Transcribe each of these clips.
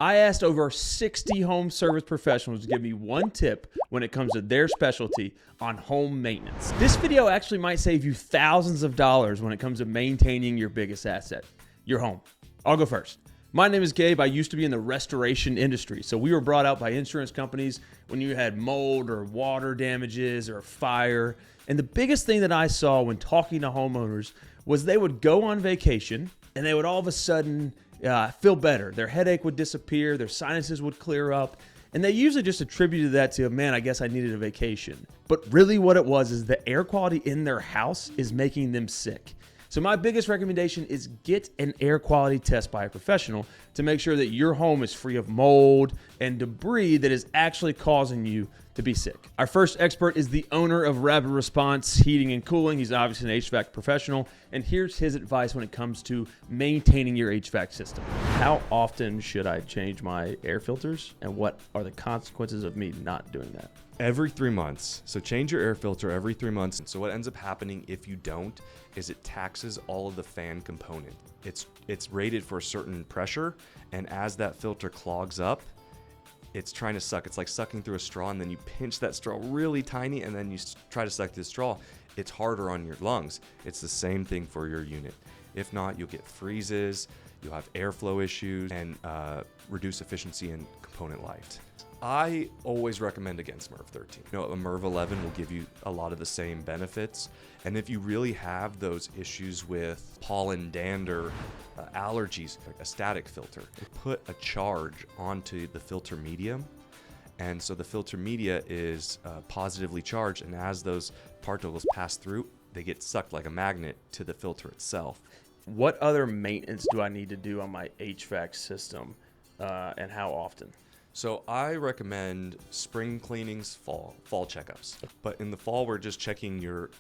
I asked over 60 home service professionals to give me one tip when it comes to their specialty on home maintenance. This video actually might save you thousands of dollars when it comes to maintaining your biggest asset, your home. I'll go first. My name is Gabe. I used to be in the restoration industry. So we were brought out by insurance companies when you had mold or water damages or fire. And the biggest thing that I saw when talking to homeowners was they would go on vacation and they would all of a sudden feel better. Their headache would disappear, their sinuses would clear up, and they usually just attributed that to, man, I guess I needed a vacation. But really what it was is the air quality in their house is making them sick. So my biggest recommendation is get an air quality test by a professional to make sure that your home is free of mold and debris that is actually causing you to be sick. Our first expert is the owner of Rapid Response Heating and Cooling. He's obviously an HVAC professional, and here's his advice when it comes to maintaining your HVAC system. How often should I change my air filters, and what are the consequences of me not doing that? Every 3 months. So change your air filter every 3 months. So what ends up happening if you don't is it taxes all of the fan component. It's rated for a certain pressure, and as that filter clogs up, it's trying to suck. It's like sucking through a straw, and then you pinch that straw really tiny, and then you try to suck the straw. It's harder on your lungs. It's the same thing for your unit. If not, you'll get freezes, you'll have airflow issues, and reduce efficiency and component life. I always recommend against MERV 13. You know, a MERV 11 will give you a lot of the same benefits. And if you really have those issues with pollen, dander, allergies, like a static filter, put a charge onto the filter medium. And so the filter media is positively charged. And as those particles pass through, they get sucked like a magnet to the filter itself. What other maintenance do I need to do on my HVAC system, and how often? So I recommend spring cleanings, fall checkups. But in the fall, we're just checking your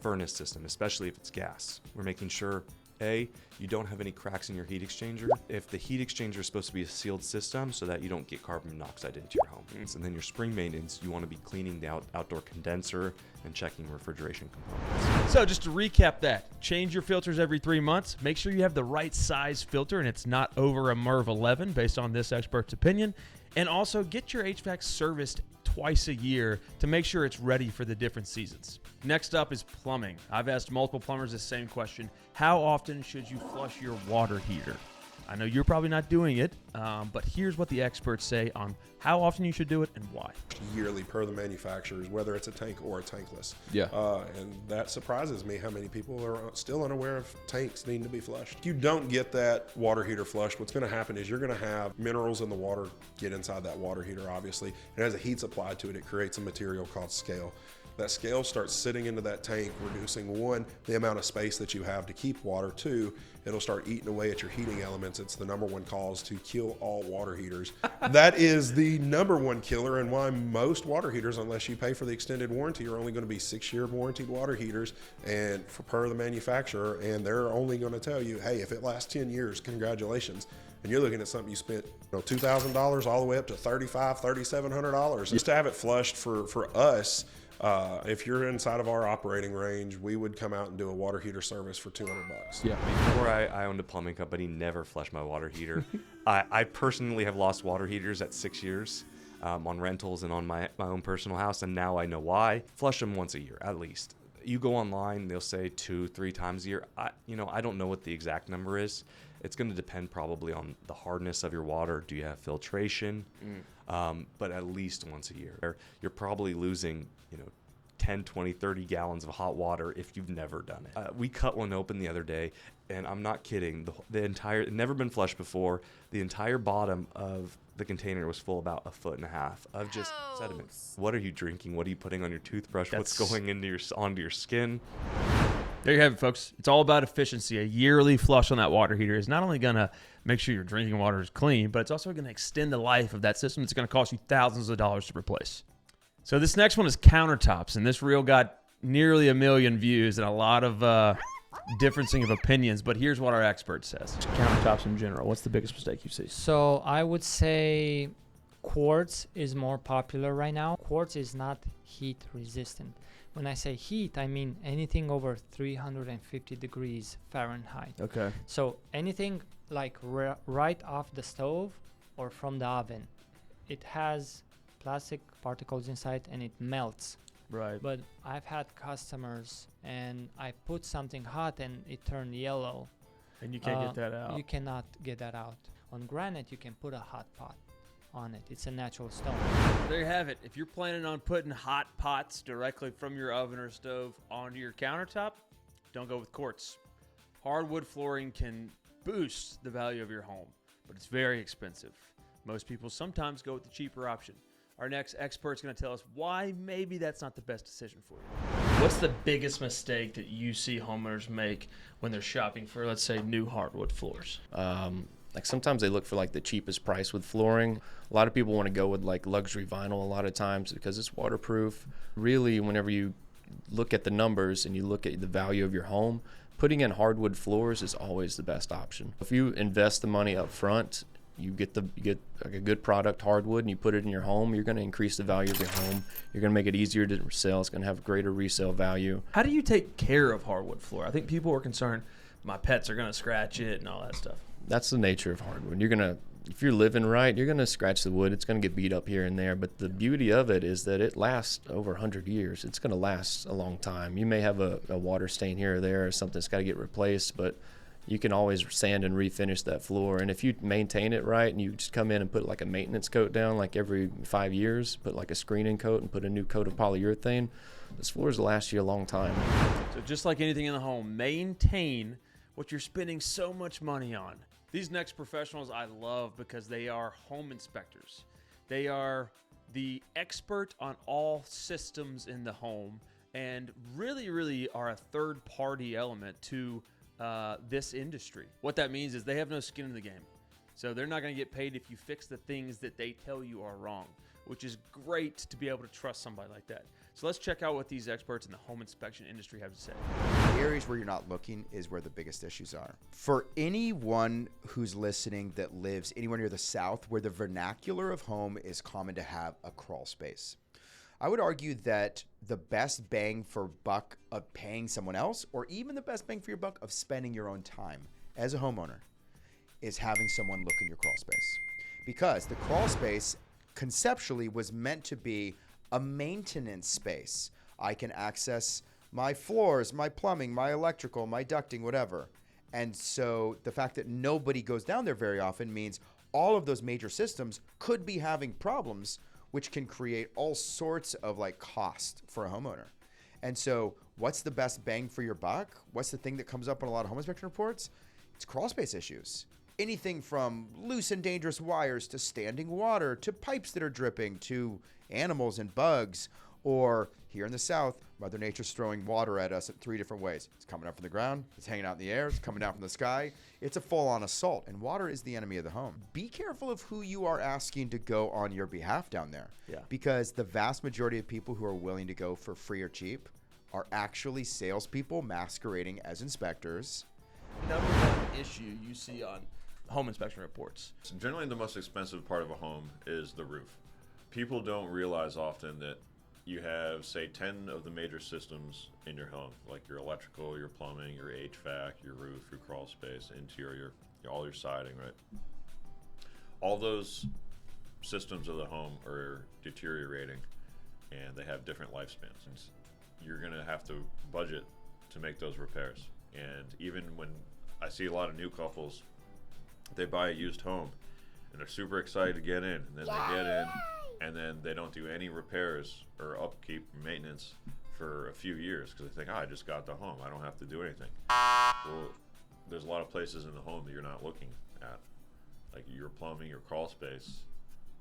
furnace system, especially if it's gas. We're making sure, A, you don't have any cracks in your heat exchanger. If the heat exchanger is supposed to be a sealed system so that you don't get carbon monoxide into your home. And then your spring maintenance, you want to be cleaning the outdoor condenser and checking refrigeration components. So just to recap that, change your filters every 3 months. Make sure you have the right size filter and it's not over a MERV 11 based on this expert's opinion. And also get your HVAC serviced twice a year to make sure it's ready for the different seasons. Next up is plumbing. I've asked multiple plumbers the same question. How often should you flush your water heater? I know you're probably not doing it, but here's what the experts say on how often you should do it and why. Yearly per the manufacturers, whether it's a tank or a tankless. Yeah. And that surprises me how many people are still unaware of tanks needing to be flushed. If you don't get that water heater flushed, what's going to happen is you're going to have minerals in the water get inside that water heater, obviously. And as the heat's applied to it, it creates a material called scale. That scale starts sitting into that tank, reducing, one, the amount of space that you have to keep water. Two, it'll start eating away at your heating elements. It's the number one cause to kill all water heaters. That is the number one killer, and why most water heaters, unless you pay for the extended warranty, are only going to be 6-year warranted water heaters and per the manufacturer, and they're only going to tell you, hey, if it lasts 10 years, congratulations. And you're looking at something you spent $2,000 all the way up to $3,500, $3,700 just to have it flushed. For us, if you're inside of our operating range, we would come out and do a water heater service for $200. Yeah. Before I owned a plumbing company, never flushed my water heater. I personally have lost water heaters at 6 years on rentals and on my own personal house, and now I know why. Flush them once a year, at least. You go online, they'll say 2-3 times a year. I don't know what the exact number is. It's going to depend probably on the hardness of your water. Do you have filtration? But at least once a year. You're probably losing, 10, 20, 30 gallons of hot water if you've never done it. We cut one open the other day, and I'm not kidding. The entire, it never been flushed before. The entire bottom of the container was full about 1.5 feet of just sediment. What are you drinking? What are you putting on your toothbrush? What's going onto your skin? There you have it, folks. It's all about efficiency. A yearly flush on that water heater is not only going to make sure your drinking water is clean, but it's also going to extend the life of that system. It's going to cost you thousands of dollars to replace. So this next one is Countertops, and this reel got nearly 1 million views and a lot of differencing of opinions, but here's what our expert says. Countertops in general, what's the biggest mistake you see? So I would say quartz is more popular right now. Quartz is not heat resistant. When I say heat, I mean anything over 350 degrees Fahrenheit. Okay. So anything like right off the stove or from the oven, it has plastic particles inside and it melts. Right. But I've had customers and I put something hot and it turned yellow. And you can't get that out. You cannot get that out. On granite, you can put a hot pot on it. It's a natural stone. There you have it. If you're planning on putting hot pots directly from your oven or stove onto your countertop, don't go with quartz. Hardwood flooring can boost the value of your home, but it's very expensive. Most people sometimes go with the cheaper option. Our next expert's going to tell us why maybe that's not the best decision for you. What's the biggest mistake that you see homeowners make when they're shopping for, let's say, new hardwood floors? Like sometimes they look for like the cheapest price with flooring. A lot of people want to go with like luxury vinyl a lot of times because it's waterproof. Really, whenever you look at the numbers and you look at the value of your home, putting in hardwood floors is always the best option. If you invest the money up front, you get like a good product hardwood and you put it in your home, you're going to increase the value of your home. You're going to make it easier to sell. It's going to have greater resale value. How do you take care of hardwood floor? I think people are concerned my pets are going to scratch it and all that stuff. That's the nature of hardwood. If you're living right, you're going to scratch the wood. It's going to get beat up here and there. But the beauty of it is that it lasts over 100 years. It's going to last a long time. You may have a water stain here or there or something that's got to get replaced, but you can always sand and refinish that floor. And if you maintain it right and you just come in and put like a maintenance coat down like every 5 years, put like a screening coat and put a new coat of polyurethane, this floors will last you a long time. So just like anything in the home, maintain what you're spending so much money on. These next professionals I love because they are home inspectors. They are the expert on all systems in the home and really are a third-party element to this industry. What that means is they have no skin in the game. So they're not going to get paid if you fix the things that they tell you are wrong, which is great to be able to trust somebody like that. So let's check out what these experts in the home inspection industry have to say. The areas where you're not looking is where the biggest issues are. For anyone who's listening that lives anywhere near the South, where the vernacular of home is common to have a crawl space, I would argue that the best bang for buck of paying someone else, or even the best bang for your buck of spending your own time as a homeowner, is having someone look in your crawl space. Because the crawl space conceptually was meant to be a maintenance space. I can access my floors, my plumbing, my electrical, my ducting, whatever. And so the fact that nobody goes down there very often means all of those major systems could be having problems, which can create all sorts of like cost for a homeowner. And so what's the best bang for your buck? What's the thing that comes up on a lot of home inspection reports? It's crawl space issues. Anything from loose and dangerous wires to standing water to pipes that are dripping to animals and bugs. Or here in the South, Mother Nature's throwing water at us in 3 different ways. It's coming up from the ground, it's hanging out in the air, it's coming down from the sky. It's a full-on assault, and water is the enemy of the home. Be careful of who you are asking to go on your behalf down there. Yeah. Because the vast majority of people who are willing to go for free or cheap are actually salespeople masquerading as inspectors. Number one issue you see on home inspection reports. So generally, the most expensive part of a home is the roof. People don't realize often that you have, say, 10 of the major systems in your home, like your electrical, your plumbing, your HVAC, your roof, your crawl space, interior, all your siding, right? All those systems of the home are deteriorating and they have different lifespans. And you're going to have to budget to make those repairs. And even when I see a lot of new couples, they buy a used home and they're super excited to get in, and then they get in and then they don't do any repairs or upkeep or maintenance for a few years because they think, I just got the home, I don't have to do anything. Well, there's a lot of places in the home that you're not looking at, like your plumbing, your crawl space.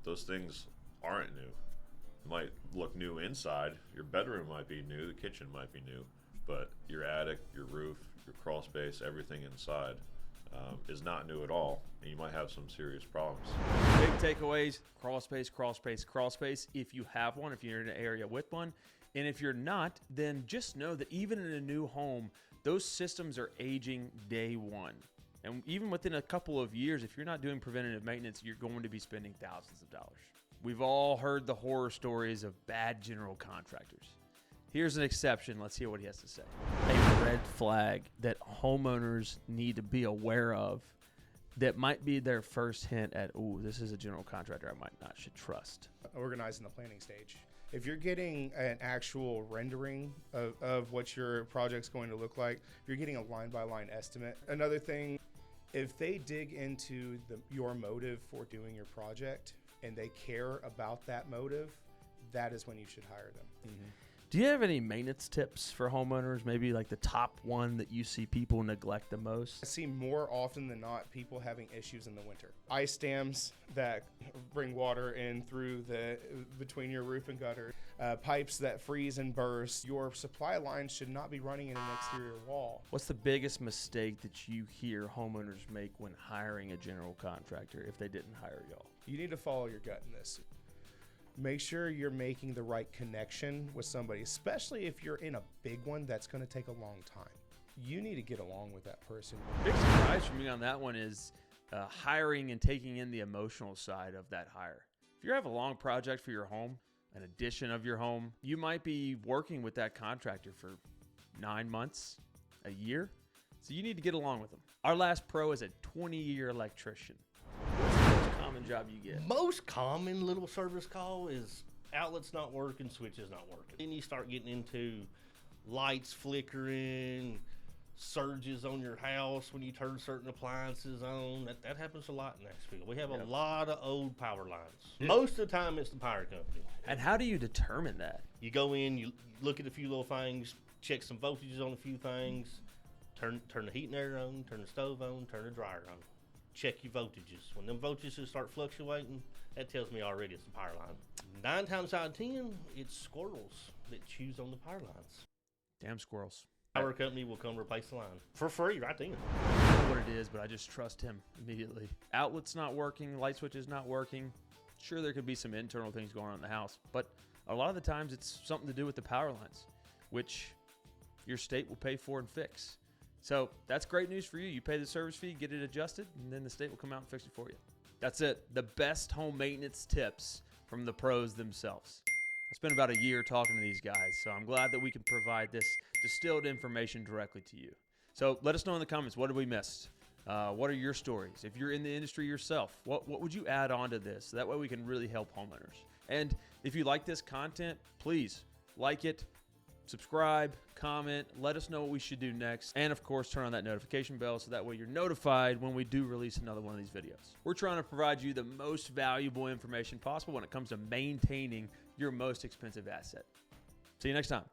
Those things aren't new. It might look new inside, your bedroom might be new, the kitchen might be new, but your attic, your roof, your crawl space, everything inside is not new at all, and you might have some serious problems. Big takeaways: crawl space, crawl space, crawl space. If you have one, if you're in an area with one, and if you're not, then just know that even in a new home, those systems are aging day one. And even within a couple of years, if you're not doing preventative maintenance, you're going to be spending thousands of dollars. We've all heard the horror stories of bad general contractors. Here's an exception. Let's hear what he has to say. A red flag that homeowners need to be aware of that might be their first hint at, ooh, this is a general contractor I might not should trust? Organizing the planning stage. If you're getting an actual rendering of what your project's going to look like, if you're getting a line-by-line estimate. Another thing, if they dig into your motive for doing your project and they care about that motive, that is when you should hire them. Mm-hmm. Do you have any maintenance tips for homeowners? Maybe like the top one that you see people neglect the most? I see more often than not people having issues in the winter. Ice dams that bring water in through between your roof and gutter, pipes that freeze and burst. Your supply lines should not be running in an exterior wall. What's the biggest mistake that you hear homeowners make when hiring a general contractor if they didn't hire y'all? You need to follow your gut in this. Make sure you're making the right connection with somebody, especially if you're in a big one that's going to take a long time. You need to get along with that person. Big surprise for me on that one is hiring and taking in the emotional side of that hire. If you have a long project for your home, an addition of your home, you might be working with that contractor for 9 months, a year. So you need to get along with them. Our last pro is a 20-year electrician. Common job you get. Most common little service call is outlets not working, switches not working. Then you start getting into lights flickering, surges on your house when you turn certain appliances on. That happens a lot in Nashville. We have a lot of old power lines. Most of the time it's the power company. And how do you determine that? You go in, you look at a few little things, check some voltages on a few things, turn the heat and air on, turn the stove on, turn the dryer on. Check your voltages. When them voltages start fluctuating, that tells me already it's the power line. 9 times out of 10, it's squirrels that chews on the power lines. Damn squirrels. Power company will come replace the line for free right then. I don't know what it is, but I just trust him immediately. Outlet's not working, light switch is not working. Sure, there could be some internal things going on in the house, but a lot of the times it's something to do with the power lines, which your state will pay for and fix. So that's great news for you. You pay the service fee, get it adjusted, and then the state will come out and fix it for you. That's it. The best home maintenance tips from the pros themselves. I spent about a year talking to these guys, so I'm glad that we can provide this distilled information directly to you. So let us know in the comments, what did we miss? What are your stories? If you're in the industry yourself, what would you add on to this? So that way we can really help homeowners. And if you like this content, please like it, subscribe, comment, let us know what we should do next, and of course turn on that notification bell so that way you're notified when we do release another one of these videos. We're trying to provide you the most valuable information possible when it comes to maintaining your most expensive asset. See you next time.